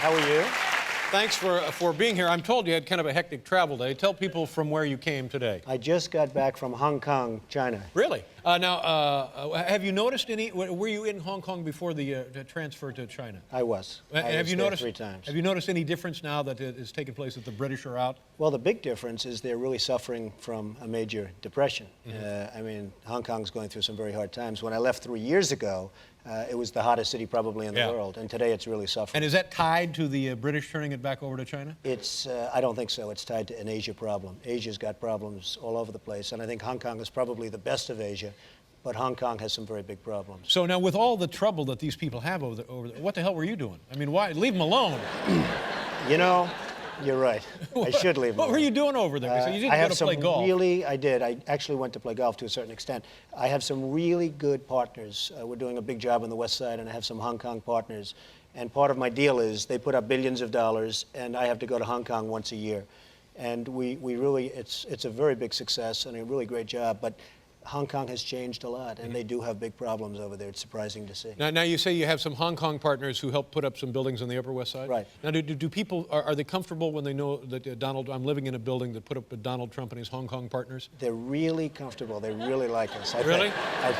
How are you? Thanks for being here. I'm told you had kind of a hectic travel day. Tell people from where you came today. I just got back from Hong Kong, China. Really? Have you noticed any? Were you in Hong Kong before the transfer to China? I was. Have you noticed 3 times. Have you noticed any difference now that it is taking place that the British are out? Well, the big difference is they're really suffering from a major depression. I mean, Hong Kong's going through some very hard times. When I left 3 years ago, it was the hottest city probably in the world, and today it's really suffering. And is that tied to the British turning it back over to China? It's, I don't think so. It's tied to an Asia problem. Asia's got problems all over the place, and I think Hong Kong is probably the best of Asia, but Hong Kong has some very big problems. So now with all the trouble that these people have over there, what the hell were you doing? I mean, why? Leave them alone. You know, you're right. I should leave them What were you doing over there? So you didn't go to play golf. I did. I actually went to play golf to a certain extent. I have some really good partners. We're doing a big job on the West Side, and I have some Hong Kong partners. And part of my deal is they put up billions of dollars, and I have to go to Hong Kong once a year. And we really, it's a very big success and a really great job. But Hong Kong has changed a lot, and they do have big problems over there. It's surprising to see. Now you say you have some Hong Kong partners who help put up some buildings on the Upper West Side? Right. Now, do people, are they comfortable when they know that I'm living in a building that put up with Donald Trump and his Hong Kong partners? They're really comfortable. They really like us. I Really?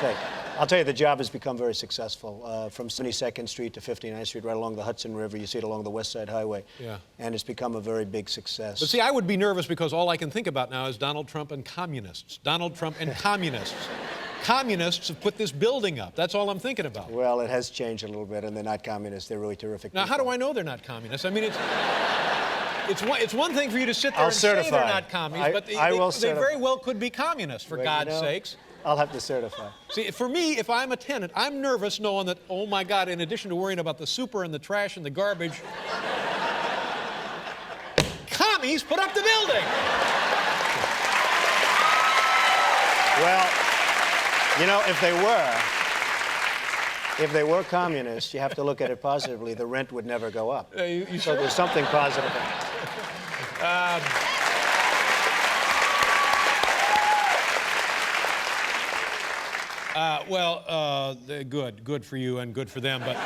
think. I'll tell you, the job has become very successful. From 72nd Street to 59th Street, right along the Hudson River. You see it along the West Side Highway. Yeah. And it's become a very big success. But see, I would be nervous because all I can think about now is Donald Trump and communists. Donald Trump and communists. Communists have put this building up. That's all I'm thinking about. Well, it has changed a little bit, and they're not communists. They're really terrific Now, people. how do I know they're not communists? I mean, it's one thing for you to sit there and certify. say they're not communists, but they very well could be communists, for God's sakes. I'll have to certify. See, for me, if I'm a tenant, I'm nervous knowing that, oh my God, in addition to worrying about the super and the trash and the garbage, commies put up the building. Well, you know, if they were communists, you have to look at it positively. The rent would never go up. So there's something positive. Good for you and good for them. But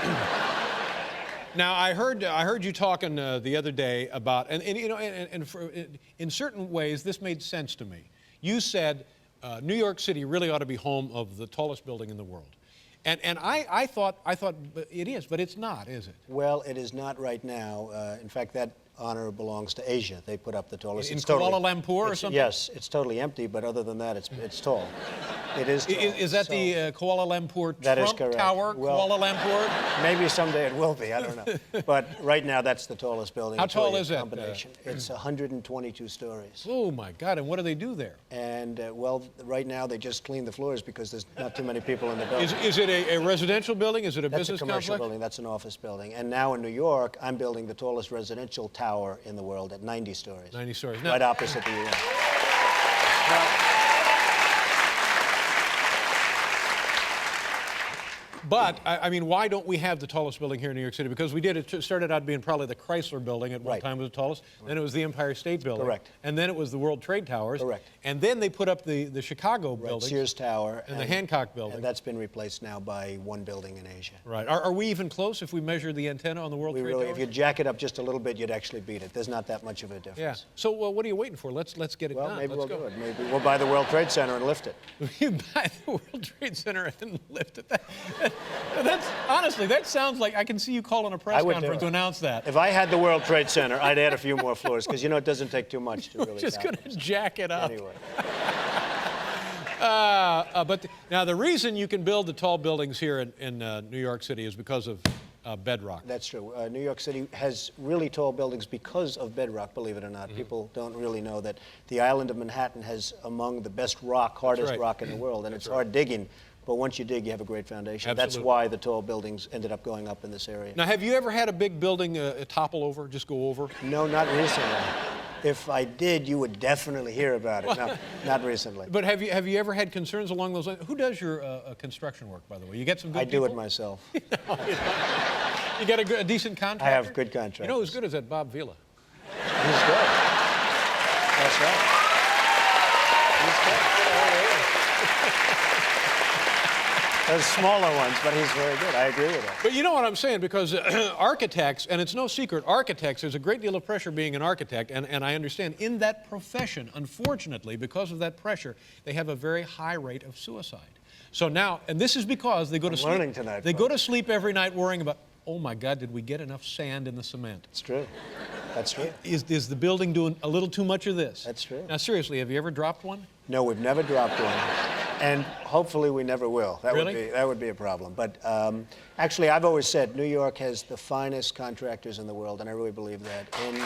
now I heard you talking the other day about, in certain ways this made sense to me. You said New York City really ought to be home of the tallest building in the world. And I thought it is, but it's not, is it? Well, it is not right now. In fact, that honor belongs to Asia. They put up the tallest. In Kuala Lumpur or something? Yes, it's totally empty, but other than that, it's tall. It is tall. Is that the Kuala Lumpur that Trump is correct. Tower, well, Kuala Lumpur? Maybe someday it will be, I don't know. But right now, that's the tallest building. How tall is it? It's 122 stories. Oh, my God, and what do they do there? And, well, right now, they just clean the floors because there's not too many people in the building. Is it a residential building? Is it a That's business a commercial complex? building. That's an office building. And now in New York, I'm building the tallest residential tower in the world at 90 stories. 90 stories. Right opposite the UN. But, I mean, why don't we have the tallest building here in New York City? Because we did. It started out being probably the Chrysler Building at one time was the tallest. Then it was the Empire State Building. Correct. And then it was the World Trade Towers. Correct. And then they put up the Chicago building. Sears Tower. And the Hancock Building. And that's been replaced now by one building in Asia. Right. Are we even close if we measure the antenna on the World Trade Towers? If you jack it up just a little bit, you'd actually beat it. There's not that much of a difference. Yeah. So what are you waiting for? Let's get it done. Well, maybe Let's we'll go. do it. Maybe we'll buy the World Trade Center and lift it. You buy the World Trade Center and lift it. Honestly, that sounds like I can see you calling a press conference to announce that. If I had the World Trade Center, I'd add a few more floors because, you know, it doesn't take too much to really just going to jack it up. Anyway. Now, the reason you can build the tall buildings here in New York City is because of bedrock. That's true. New York City has really tall buildings because of bedrock, believe it or not. People don't really know that the island of Manhattan has among the best rock, hardest rock in the world, and it's hard digging. But once you dig, you have a great foundation. Absolutely. That's why the tall buildings ended up going up in this area. Now, have you ever had a big building topple over, just go over? No, not recently. If I did, you would definitely hear about it. No, not recently. But have you ever had concerns along those lines? Who does your construction work, by the way? You get some good people? I do it myself. You got a decent contractor? I have good contractors. You know who's good is that Bob Vila. He's good. That's right. He's good. Those smaller ones, but he's very good. I agree with that. But you know what I'm saying, because architects, and it's no secret, architects, there's a great deal of pressure being an architect, and I understand in that profession, unfortunately, because of that pressure, they have a very high rate of suicide. So now, and this is because they go to sleep. Learning tonight, they folks. go to sleep every night worrying about, oh my God, did we get enough sand in the cement? It's true. That's true. Is the building doing a little too much of this? That's true. Now, seriously, have you ever dropped one? No, we've never dropped one, and hopefully we never will. Really? That would be a problem. But actually, I've always said New York has the finest contractors in the world, and I really believe that. And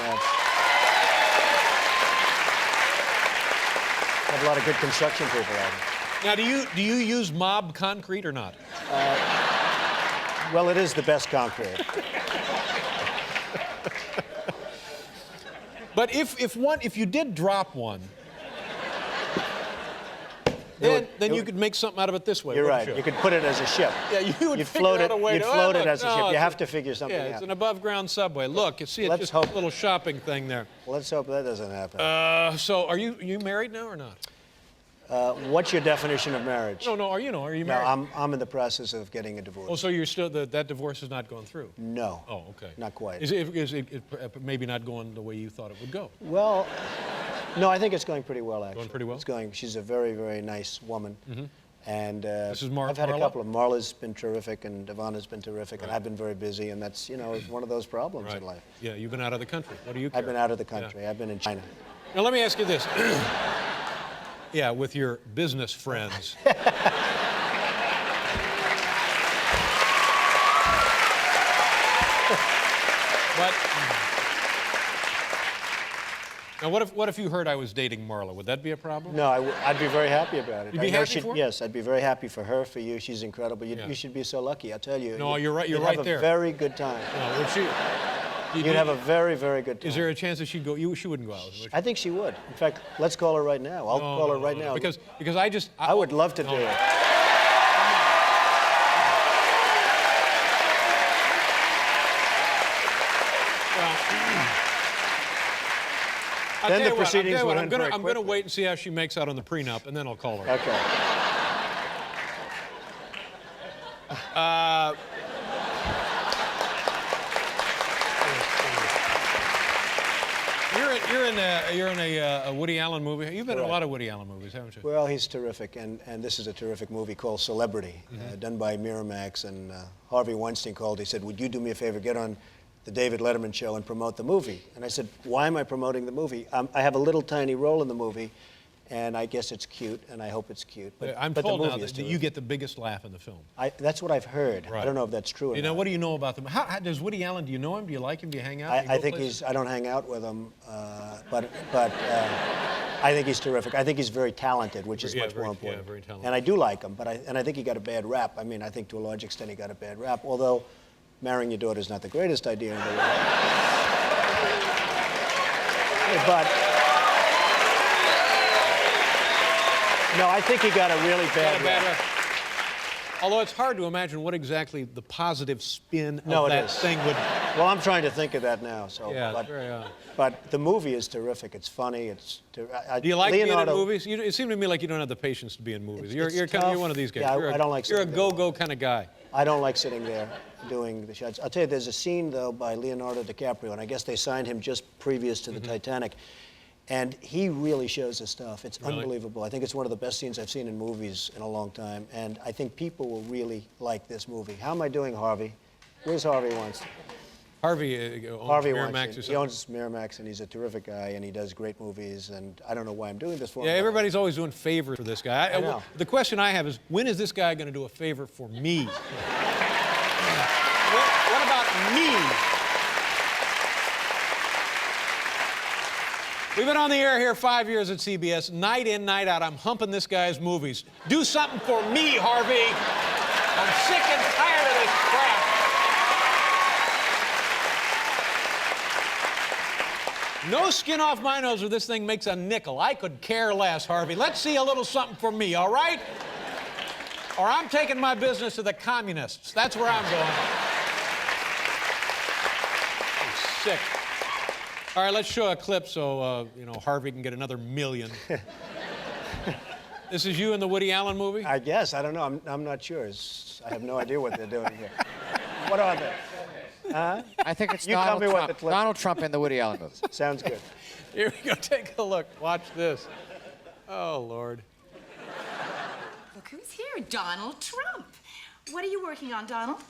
have a lot of good construction people out here. Now, do you use mob concrete or not? Well, it is the best concrete. But if you did drop one, then you could make something out of it this way. You're right. wouldn't You could put it as a ship. Yeah, you would You'd figure float out a way You'd to float oh, it look, as a no, ship. You it's have to figure something Yeah, out. it's an above-ground subway. Look, you see, it's Let's just hope- a little shopping thing there. Let's hope that doesn't happen. So, are you married now or not? What's your definition of marriage? No. Are you No, married? I'm in the process of getting a divorce. Oh, so you're still that divorce has not gone through? No. Oh, okay. Not quite. Is it maybe not going the way you thought it would go? Well, no, I think it's going pretty well, actually. Going pretty well? It's going. She's a very, very nice woman. Mm-hmm. And This is I've had Marla? a couple of Marla's been terrific, and Ivana's been terrific, and I've been very busy, and that's one of those problems in life. Yeah, you've been out of the country. What do you care? I've been out of the country. I've been in China. Now, let me ask you this. Yeah, with your business friends. But now, what if you heard I was dating Marla? Would that be a problem? No, I'd be very happy about it. You'd be I know happy for her? Yes, I'd be very happy for her, for you. She's incredible. Yeah. You should be so lucky. I'll tell you. No, you're right. You're You'd right have there. a very good time. No, would she? You'd have a very, very good time. Is there a chance that she'd go? She wouldn't go out. Would she? I think she would. In fact, let's call her right now. I'll call her right now. Because I would love to do it. Then the proceedings would end very I'm going to quickly. wait and see how she makes out on the prenup, and then I'll call her. Okay. You're in a Woody Allen movie. You've been in a Correct. lot of Woody Allen movies, haven't you? Well, he's terrific, and this is a terrific movie called Celebrity, Mm-hmm. done by Miramax, and Harvey Weinstein called. He said, would you do me a favor, get on the David Letterman show and promote the movie? And I said, why am I promoting the movie? I have a little tiny role in the movie, and I guess it's cute, and I hope it's cute. But, I'm but told the now movie is that you terrific. get the biggest laugh in the film. That's what I've heard. Right. I don't know if that's true or You know, not. what do you know about them? How does Woody Allen? Do you know him? Do you like him? Do you hang out? Do you I go think places? I don't hang out with him, but I think he's terrific. I think he's very talented, which is Yeah, much very- more important. yeah, very talented. And I do like him, but I think he got a bad rap. I mean, I think to a large extent he got a bad rap, although marrying your daughter is not the greatest idea in the world. But no, I think he got a really bad rap. Although it's hard to imagine what exactly the positive spin No, of it that is. thing would. Well, I'm trying to think of that now. So, Yeah, but, it's very odd. but the movie is terrific. It's funny. Do you like Leonardo, being in movies? It seemed to me like you don't have the patience to be in movies. You're it's you're one of these guys. Yeah, you're I don't like You're a sitting there. go-go kind of guy. I don't like sitting there doing the shots. I'll tell you, there's a scene, though, by Leonardo DiCaprio, and I guess they signed him just previous to the Titanic, and he really shows his stuff. It's Really? unbelievable. I think it's one of the best scenes I've seen in movies in a long time, and I think people will really like this movie. How am I doing, Harvey? Where's Harvey Weinstein? Harvey owns Harvey Miramax or Weinstein. something. He owns Miramax, and he's a terrific guy, and he does great movies, and I don't know why I'm doing this for him. Yeah, but- everybody's always doing favors for this guy. I know. The question I have is, when is this guy going to do a favor for me? What about me? We've been on the air here 5 years at CBS. Night in, night out, I'm humping this guy's movies. Do something for me, Harvey. I'm sick and tired of this crap. No skin off my nose or this thing makes a nickel. I could care less, Harvey. Let's see a little something for me, all right? Or I'm taking my business to the communists. That's where I'm going. I'm sick. All right, let's show a clip so Harvey can get another million. This is you in the Woody Allen movie? I guess. I don't know. I'm not sure. I have no idea what they're doing here. What are they? I think it's You tell Donald me what Trump. the clip- Donald Trump in the Woody Allen movie. Sounds good. Here we go. Take a look. Watch this. Oh, Lord. Look who's here, Donald Trump. What are you working on, Donald?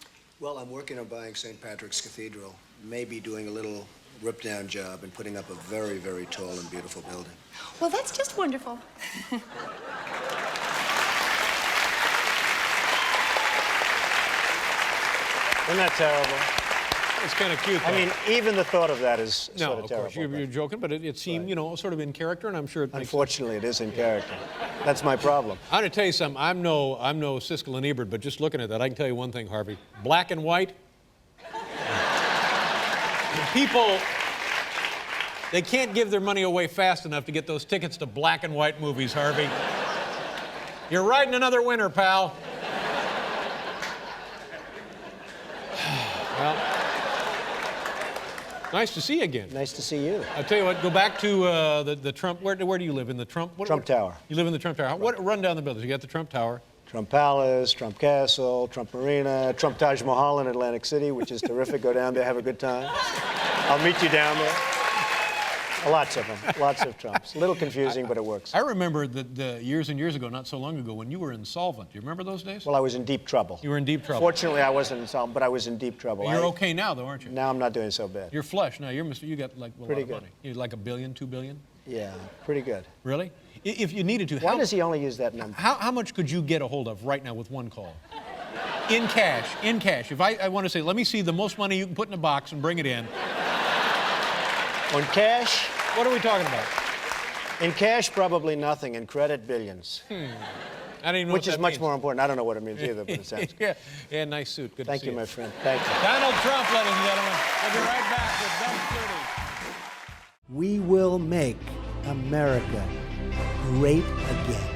Well, I'm working on buying St. Patrick's Cathedral. Maybe doing a little rip-down job and putting up a very, very tall and beautiful building. Well, that's just wonderful. Isn't that terrible? It's kind of cute, though. I mean, even the thought of that is no, sort of of terrible. course, you're joking, but it seemed, Right. you know, sort of in character, and I'm sure it makes sense. Unfortunately, it is in character. That's my problem. I'm going to tell you something. I'm no Siskel and Ebert, but just looking at that, I can tell you one thing, Harvey. Black and white. People, they can't give their money away fast enough to get those tickets to black and white movies, Harvey. You're riding another winner, pal. Well, nice to see you again. Nice to see you. I'll tell you what, go back to the Trump. Where do you live? In the Trump? Trump Tower. You live in the Trump Tower. Run down the buildings. You got the Trump Tower. Trump Palace, Trump Castle, Trump Marina, Trump Taj Mahal in Atlantic City, which is terrific. Go down there, have a good time. I'll meet you down there. Lots of them. Lots of Trumps. A little confusing, but it works. I remember the years and years ago, not so long ago, when you were insolvent. Do you remember those days? Well, I was in deep trouble. You were in deep trouble. Fortunately, I wasn't insolvent, but I was in deep trouble. You're okay now, though, aren't you? Now I'm not doing so bad. You're flush now. You got like a Pretty lot of good. money. You're like $1 billion, $2 billion. Yeah, pretty good. Really? If you needed to, Why does he only use that number? how much could you get a hold of right now with one call? In cash. In cash. If I want to say, let me see the most money you can put in a box and bring it in. On cash? What are we talking about? In cash, probably nothing. In credit, billions. I don't even know Which what is that much means. more important. I don't know what it means either, but it sounds good. Yeah, nice suit. Good Thank to you, see my friend. Thank you. Donald Trump, ladies and gentlemen. We'll be right back with Dumb Shooting. We will make America great again.